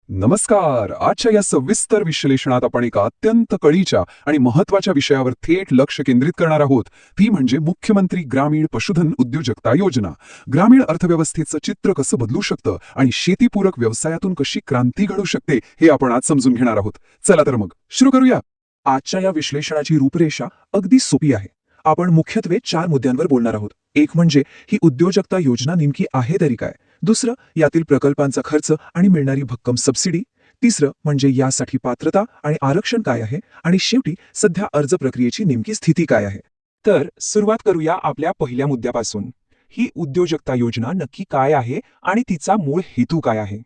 नमस्कार. आजच्या या सविस्तर विश्लेषणात आपण एका अत्यंत कळीच्या आणि महत्त्वाच्या विषयावर थेट लक्ष केंद्रित करणार आहोत. ती म्हणजे मुख्यमंत्री ग्रामीण पशुधन उद्योजकता योजना. ग्रामीण अर्थव्यवस्थेचं चित्र कसं बदलू शकतं आणि शेतीपूरक व्यवसायातून कशी क्रांती घडू शकते हे आपण आज समजून घेणार आहोत. चला तर मग सुरू करूया. आजच्या या विश्लेषणाची रूपरेषा अगदी सोपी आहे. आपण मुख्यत्वे 4 मुद्द्यांवर बोलणार आहोत. एक म्हणजे ही उद्योजकता योजना नेमकी आहे तरी काय, दुसरं यातील प्रकल्पांचा खर्च आणि मिळणारी भक्कम सबसिडी, तिसरं म्हणजे यासाठी पात्रता आणि आरक्षण काय आहे, आणि शेवटी सध्या अर्ज प्रक्रियेची नेमकी स्थिती काय आहे. तर सुरुवात करूया आपल्या पहिल्या मुद्द्यापासून. ही उद्योजकता योजना नक्की काय आहे आणि तिचा मूळ हेतू काय आहे.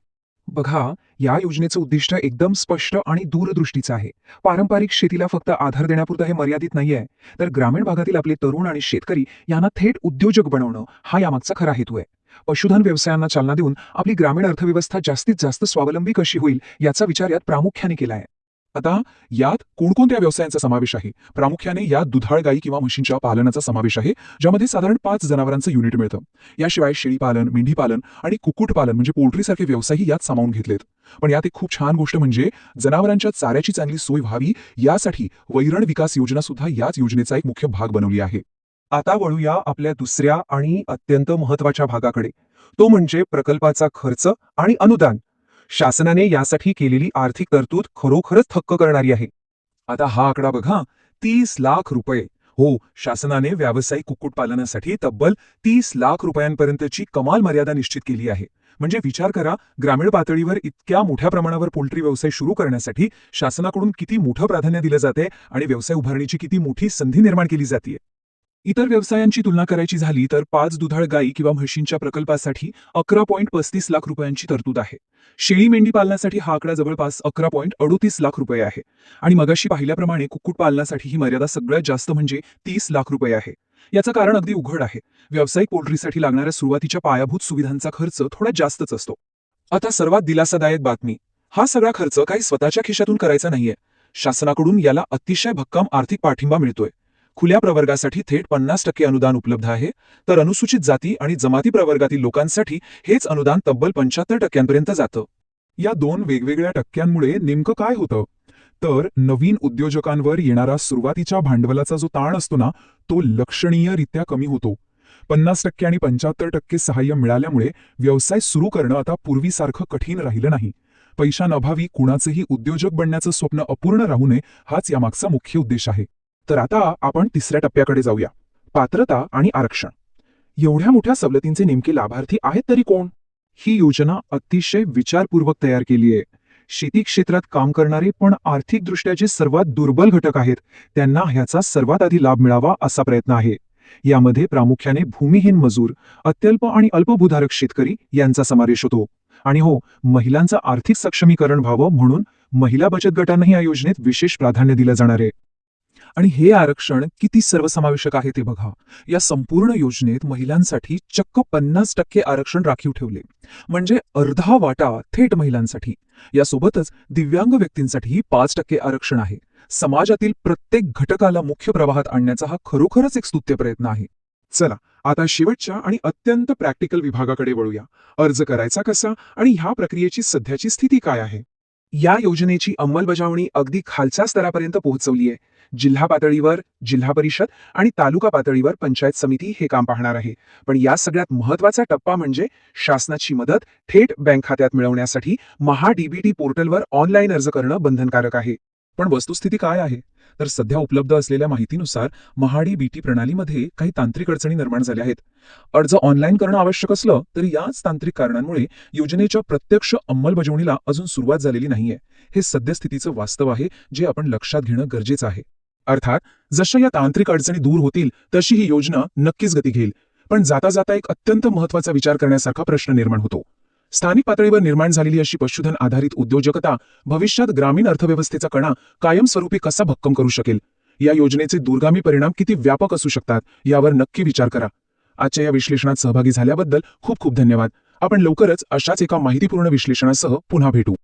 बघा, या योजनेचं उद्दिष्ट एकदम स्पष्ट आणि दूरदृष्टीचं आहे. पारंपरिक शेतीला फक्त आधार देण्यापुरतं हे मर्यादित नाहीये, तर ग्रामीण भागातील आपले तरुण आणि शेतकरी यांना थेट उद्योजक बनवणं हा यामागचा खरा हेतू आहे. पशुधन व्यवसायांना चालना देऊन आपली ग्रामीण अर्थव्यवस्था जास्तीत जास्त स्वावलंबी कशी होईल याचा विचार यात प्रामुख्याने केला आहे. आता यात कोणकोणत्या व्यवसायांचा समावेश आहे. प्रामुख्याने यात दुधाळ गायी किंवा म्हशींच्या पालनाचा समावेश आहे, ज्यामध्ये साधारण 5 जनावरांचं युनिट मिळतं. याशिवाय शेळीपालन, मेंढीपालन आणि कुक्कुटपालन म्हणजे पोल्ट्रीसारखे व्यवसायही यात सामावून घेतलेत. पण यात एक खूप छान गोष्ट म्हणजे जनावरांच्या चाऱ्याची चांगली सोय व्हावी यासाठी वैरण विकास योजना सुद्धा याच योजनेचा एक मुख्य भाग बनवली आहे. आता वळूया आपल्या दुसऱ्या आणि अत्यंत महत्त्वाच्या भागाकडे. तो म्हणजे प्रकल्पाचा खर्च आणि अनुदान. शासनाने यासाठी केलेली आर्थिक तरतूद खरोखरच थक्क करणारी आहे. आता हा आकडा बघा, 30 लाख रुपये. हो, शासनाने व्यावसायिक कुक्कुटपालनासाठी तब्बल 30 लाख रुपयांपर्यंतची कमाल मर्यादा निश्चित केली आहे. म्हणजे विचार करा, ग्रामीण पातळीवर इतक्या मोठ्या प्रमाणावर पोल्ट्री व्यवसाय सुरू करण्यासाठी शासनाकडून किती मोठं प्राधान्य दिलं जाते आणि व्यवसाय उभारणीची किती मोठी संधी निर्माण केली जाते. इतर व्यवसायांची तुलना करायची झाली तर 5 दुधाळ गायी किंवा म्हशींच्या प्रकल्पासाठी 11.35 लाख रुपयांची तरतूद आहे. शेळी मेंढी पालनासाठी हा आकडा जवळपास 11.38 लाख रुपये आहे. आणि मगाशी पाहिल्याप्रमाणे कुक्कुटपालनासाठी ही मर्यादा सगळ्यात जास्त म्हणजे 30 लाख रुपये आहे. याचं कारण अगदी उघड आहे. व्यावसायिक पोल्ट्रीसाठी लागणाऱ्या सुरुवातीच्या पायाभूत सुविधांचा खर्च थोडा जास्तच असतो. आता सर्वात दिलासादायक बातमी, हा सगळा खर्च काही स्वतःच्या खिशातून करायचा नाहीये. शासनाकडून याला अतिशय भक्कम आर्थिक पाठिंबा मिळतोय. खुल्या प्रवर्गासाठी थेट 50% अनुदान उपलब्ध आहे, तर अनुसूचित जाती आणि जमाती प्रवर्गातील लोकांसाठी हेच अनुदान तब्बल 75% जातं. या 2 वेगवेगळ्या टक्क्यांमुळे नेमकं काय होतं, तर नवीन उद्योजकांवर येणारा सुरुवातीच्या भांडवलाचा जो ताण असतो ना, तो लक्षणीयरित्या कमी होतो. 50% आणि 75% सहाय्य मिळाल्यामुळे व्यवसाय सुरू करणं आता पूर्वीसारखं कठीण राहिलं नाही. पैशांअभावी कुणाचंही उद्योजक बनण्याचं स्वप्न अपूर्ण राहू नये हाच यामागचा मुख्य उद्देश आहे. तर आता आपण तिसऱ्या टप्प्याकडे जाऊया, पात्रता आणि आरक्षण. एवढ्या मोठ्या सवलतींचे नेमके लाभार्थी आहेत तरी कोण. ही योजना अतिशय विचारपूर्वक तयार केली आहे. शेती क्षेत्रात काम करणारे पण आर्थिकदृष्ट्या जे सर्वात दुर्बल घटक आहेत त्यांना ह्याचा सर्वात आधी लाभ मिळावा असा प्रयत्न आहे. यामध्ये प्रामुख्याने भूमिहीन मजूर, अत्यल्प आणि अल्पभूधारक शेतकरी यांचा समावेश होतो. आणि हो, महिलांचं आर्थिक सक्षमीकरण व्हावं म्हणून महिला बचत गटांनाही या योजनेत विशेष प्राधान्य दिलं जाणार आहे. आणि हे आरक्षण किती सर्वसमावेशक आहे ते बघा. या संपूर्ण योजनेत महिलांसाठी चक्क 50% आरक्षण राखीव ठेवले, म्हणजे अर्धा वाटा थेट महिलांसाठी. यासोबतच दिव्यांग व्यक्तींसाठीही 5% आरक्षण आहे. समाजातील प्रत्येक घटकाला मुख्य प्रवाहात आणण्याचा हा खरोखरच एक स्तुत्य प्रयत्न आहे. चला आता शेवटच्या आणि अत्यंत प्रॅक्टिकल विभागाकडे वळूया. अर्ज करायचा कसा आणि ह्या प्रक्रियेची सध्याची स्थिती काय आहे. या योजनेची अंमलबजावणी अगदी खालच्या स्तरापर्यंत पोहोचवली आहे. जिल्हा पातळीवर जिल्हा परिषद आणि तालुका पातळीवर पंचायत समिती हे काम पाहणार आहे. पण या सगळ्यात महत्त्वाचा टप्पा म्हणजे शासनाची मदत थेट बँक खात्यात मिळवण्यासाठी महा-डीबीटी पोर्टलवर ऑनलाईन अर्ज करणं बंधनकारक आहे. पण वस्तुस्थिती काय आहे, तर सध्या उपलब्ध असलेल्या माहितीनुसार महा-डीबीटी प्रणालीमध्ये काही तांत्रिक अडचणी निर्माण झाल्या आहेत. अर्ज ऑनलाईन करणं आवश्यक असलं तरी याच तांत्रिक कारणांमुळे योजनेच्या प्रत्यक्ष अंमलबजावणीला अजून सुरुवात झालेली नाहीये. हे सद्यस्थितीचं वास्तव आहे, जे आपण लक्षात घेणं गरजेचं आहे. अर्थात जशा या तांत्रिक अडचणी दूर होतील तशी ही योजना नक्कीच गती घेईल. पण जाता जाता एक अत्यंत महत्त्वाचा विचार करण्यासारखा प्रश्न निर्माण होतो. स्थानिक पातळीवर निर्माण झालेली अशी पशुधन आधारित उद्योजकता भविष्यात ग्रामीण अर्थव्यवस्थेचा कणा कायमस्वरूपी कसा भक्कम करू शकेल. या योजनेचे दूरगामी परिणाम किती व्यापक असू शकतात यावर नक्की विचार करा. आजच्या या विश्लेषणात सहभागी झाल्याबद्दल खूप खूप धन्यवाद. आपण लवकरच अशाच एका माहितीपूर्ण विश्लेषणासह पुन्हा भेटू.